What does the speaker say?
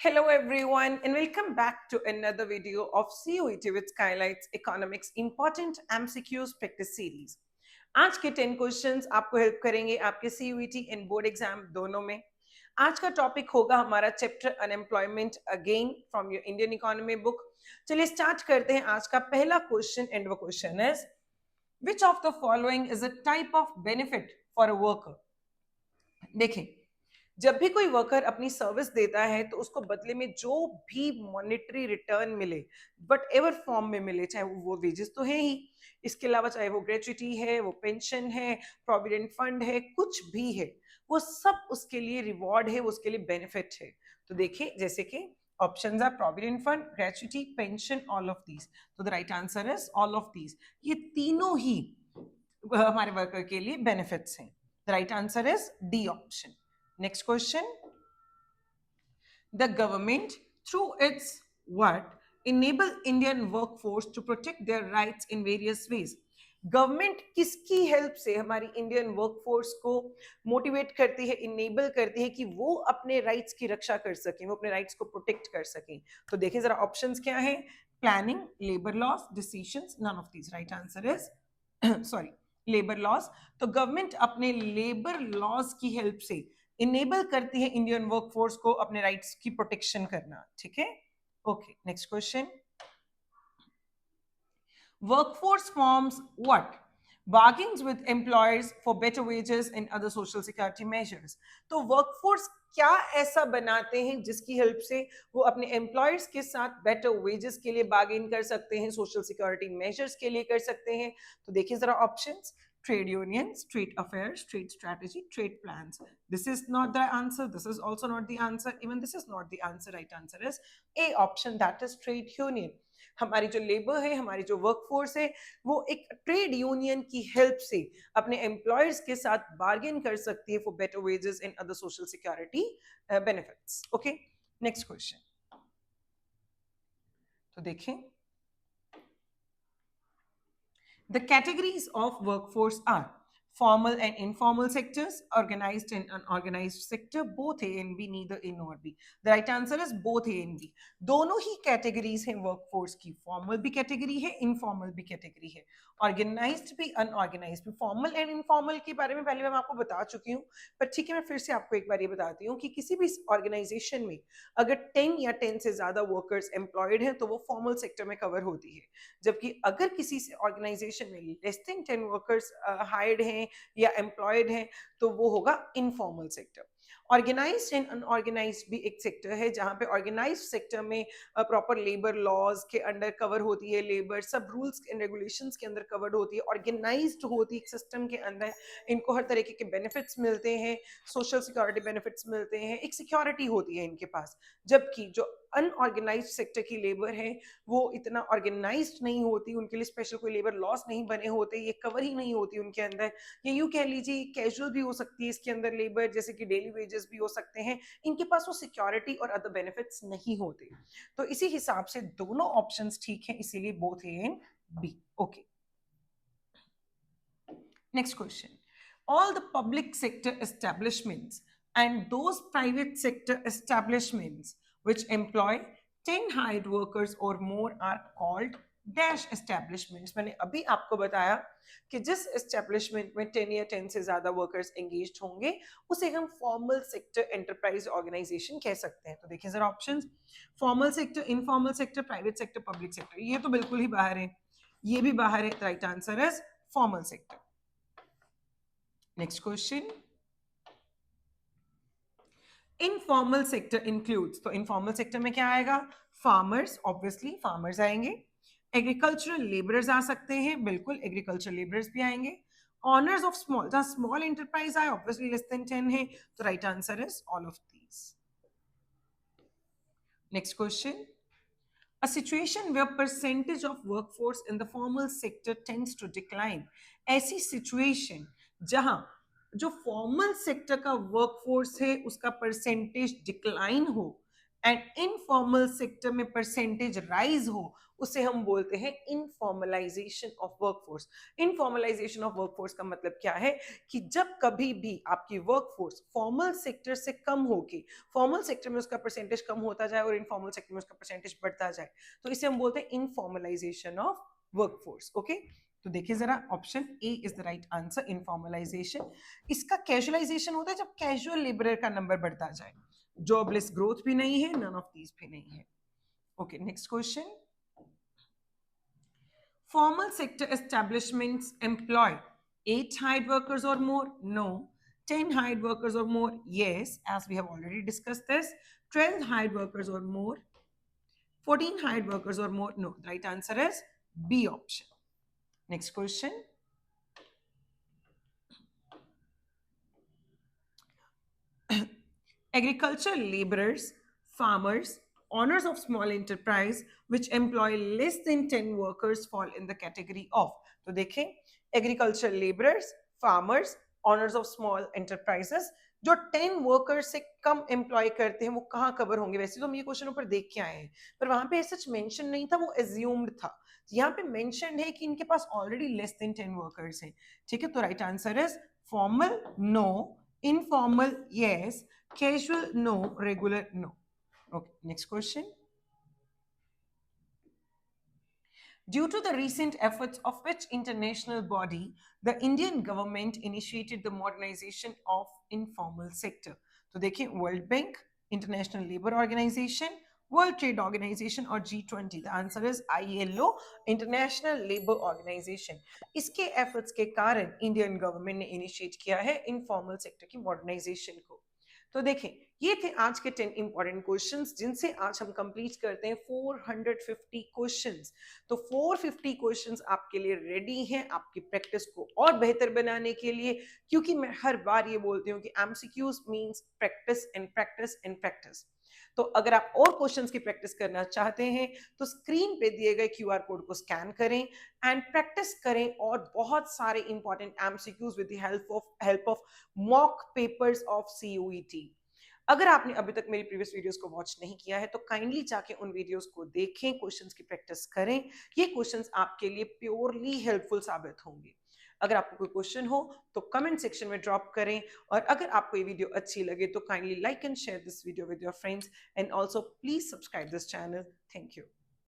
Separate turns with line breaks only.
Hello everyone and welcome back to another video of CUET with Skylights Economics Important MCQs Practice Series. आज के 10 questions आपको help करेंगे आपके CUET and board exam दोनों में। आज का टॉपिक होगा हमारा chapter unemployment again from your Indian economy book. चलिए स्टार्ट करते हैं आज का पहला क्वेश्चन एंड वो question is which of the following is a type of benefit for a worker. देखें, जब भी कोई वर्कर अपनी सर्विस देता है तो उसको बदले में जो भी मॉनेटरी रिटर्न मिले, वट एवर फॉर्म में मिले, चाहे वो वेजेस तो है ही, इसके अलावा चाहे वो ग्रेचुइटी है, वो पेंशन है, प्रोविडेंट फंड है, कुछ भी है, वो सब उसके लिए रिवॉर्ड है, वो उसके लिए बेनिफिट है। तो देखिए, जैसे कि options are provident fund, gratuity, pension, all of these. तो the right answer is all of these. ये तीनों ही हमारे वर्कर के लिए बेनिफिट्स हैं। The right answer is D option. Next question. The government, through its what, enable Indian workforce to protect their rights in various ways. Government किसकी help से हमारी इंडियन वर्कफोर्स को मोटिवेट करती है, इनेबल करती है कि वो अपने राइट्स की रक्षा कर सकें, वो अपने राइट्स को प्रोटेक्ट कर सकें। तो देखिए जरा ऑप्शंस क्या है। Planning, labour laws, decisions, none of these. Right answer is sorry, labour laws. तो गवर्नमेंट अपने लेबर लॉज की हेल्प से इनेबल करती है इंडियन वर्कफोर्स को अपने राइट्स की प्रोटेक्शन करना। ठीक है, okay. Next question. Workforce forms what, bargains with employers for better wages and other social security measures। तो वर्कफोर्स क्या ऐसा बनाते हैं जिसकी हेल्प से वो अपने एम्प्लॉयर्स के साथ बेटर वेजेस के लिए बार्गेन कर सकते हैं, सोशल सिक्योरिटी मेजर्स के लिए कर सकते हैं। तो देखिए जरा options. Trade unions, trade affairs, trade strategy, trade plans. This is not the answer, this is also not the answer, even this is not the answer. Right answer is A option, that is trade union. हमारी जो labour है, हमारी जो workforce है, वो एक trade union की help से अपने एम्प्लॉयर्स के साथ बार्गेन कर सकती है for better wages and other social security benefits. Okay, next question. तो देखें, the categories of workforce are formal and informal sectors, organized and unorganized sector, both A and B, neither A nor B. The right answer is both A and B. दोनों ही categories हैं workforce की, formal भी category है, informal भी category है, organised भी, unorganised भी। Formal and informal के बारे में पहले मैं आपको बता चुकी हूँ, पर ठीक है, मैं फिर से आपको एक बार ये बताती हूँ कि किसी भी ऑर्गेनाइजेशन में अगर 10 या 10 से ज्यादा वर्कर्स एम्प्लॉयड हैं तो वो फॉर्मल सेक्टर में कवर होती है, जबकि अगर किसी से ऑर्गेनाइजेशन में लेस देन 10 वर्कर्स हायर्ड हैं या एम्प्लॉयड हैं तो वो होगा informal sector. Organised and unorganised भी एक सेक्टर है जहां पे ऑर्गेनाइज्ड सेक्टर में प्रॉपर लेबर लॉज के अंडर कवर होती है, लेबर सब रूल्स एंड रेगुलेशंस के अंदर कवर्ड होती है, ऑर्गेनाइज्ड होती है एक सिस्टम के अंदर, इनको हर तरीके के बेनिफिट्स मिलते हैं, सोशल सिक्योरिटी बेनिफिट्स मिलते हैं, एक सिक्योरिटी होती है इनके पास। जबकि जो अनऑर्गेनाइज्ड सेक्टर की लेबर है वो इतना ऑर्गेनाइज्ड नहीं होती, उनके लिए स्पेशल कोई लेबर लॉस नहीं बने होते, ये कवर ही नहीं होती उनके अंदर। ये यूं कह लीजिए कैजुअल भी हो सकती है इसके अंदर लेबर, जैसे कि डेली वेजेस भी हो सकते हैं, इनके पास वो सिक्योरिटी और अदर बेनिफिट्स नहीं होते। तो इसी हिसाब से दोनों ऑप्शंस ठीक हैं, इसीलिए both A and B. Okay, next question. All the public sector establishments and those private sector establishments which employ 10 hired workers or more are called dash establishments। मैंने अभी आपको बताया कि जिस एस्टेब्लिशमेंट में 10 या 10 से ज्यादा वर्कर्स एंगेज होंगे उसे हम फॉर्मल सेक्टर एंटरप्राइज ऑर्गेनाइजेशन कह सकते हैं। तो देखिए जरा options. Formal sector, informal sector, private sector, public sector. ये तो बिल्कुल ही बाहर है, ये भी बाहर है। Right answer is formal sector. Next question. Informal sector includes, तो इनफॉर्मल सेक्टर में क्या आएगा? फार्मर्स, ऑब्वियसली फार्मर्स आएंगे। एग्रीकल्चरल लेबरर्स आ सकते हैं, बिल्कुल एग्रीकल्चरल लेबरर्स भी आएंगे। ऑनर्स ऑफ स्मॉल, जहां स्मॉल एंटरप्राइज आए, ऑब्वियसली लेस देन 10 है, तो right answer is all of these. Next question. A situation where percentage of workforce in the formal sector tends to decline, ऐसी situation जहां जो formal sector का workforce है उसका परसेंटेज डिक्लाइन हो, एंड इनफॉर्मल सेक्टर में परसेंटेज राइज हो उसे हम बोलते हैं informalisation of workforce. Informalisation of workforce का मतलब क्या है कि जब कभी भी आपकी वर्कफोर्स फॉर्मल सेक्टर से कम होगी, फॉर्मल सेक्टर में उसका परसेंटेज कम होता जाए और इनफॉर्मल सेक्टर में उसका परसेंटेज बढ़ता जाए, तो इसे हम बोलते हैं इनफॉर्मलाइजेशन ऑफ वर्कफोर्स। ओके, तो देखिए जरा, option A is the right answer, informalisation. इसका कैजुअलाइजेशन होता है जब कैजुअल लेबरर का नंबर बढ़ता जाए, जॉबलेस ग्रोथ भी नहीं है, नन ऑफ दीज भी नहीं है। Okay, next question. Formal sector establishments employ 8 hired workers or more? No. 10 hired workers or more? Yes, as we have already discussed this. 12 hired workers or more? 14 hired workers or more? No. The right answer is B option. Next question. Agricultural laborers, farmers, owners of small enterprise which employ less than 10 workers fall in the category of. तो देखें, agriculture labourers, farmers, honours of small enterprises जो 10 workers से कम employ करते हैं वो कहाँ cover होंगे? वैसे तो हम ये क्वेश्चन ऊपर देख के आए हैं, पर वहां पे सच मेंशन नहीं था, वो एज्यूम्ड था। यहाँ पे मेंशन है कि इनके पास ऑलरेडी लेस देन 10 वर्कर्स हैं। ठीक है, तो right answer is formal no, informal yes, casual no, regular no. Okay, next question. Due to the recent efforts of which international body the Indian government initiated the modernization of informal sector? तो देखिए, World Bank, International Labour Organisation, World Trade Organisation और G20। The answer is ILO, International Labour Organisation. इसके efforts के कारण Indian government ने initiate किया है informal sector की मॉडर्नाइजेशन को। तो देखें, ये थे आज के 10 इंपॉर्टेंट क्वेश्चंस जिनसे आज हम कंप्लीट करते हैं 450 क्वेश्चंस। तो 450 क्वेश्चंस आपके लिए रेडी हैं आपकी प्रैक्टिस को और बेहतर बनाने के लिए, क्योंकि मैं हर बार ये बोलती हूँ कि MCQs means practice and practice and practice. तो अगर आप और क्वेश्चंस की प्रैक्टिस करना चाहते हैं तो स्क्रीन पे दिए गए QR कोड को स्कैन करें एंड प्रैक्टिस करें, और बहुत सारे important MCQs with the help of mock papers of CUET। अगर आपने अभी तक मेरी प्रीवियस वीडियोस को वॉच नहीं किया है तो काइंडली जाके उन वीडियोस को देखें, क्वेश्चंस की प्रैक्टिस करें। ये क्वेश्चंस आपके लिए प्योरली हेल्पफुल साबित होंगे। अगर आपको कोई क्वेश्चन हो तो कमेंट सेक्शन में ड्रॉप करें, और अगर आपको ये वीडियो अच्छी लगे तो kindly like and share this video with your friends, and also please subscribe this channel. Thank you.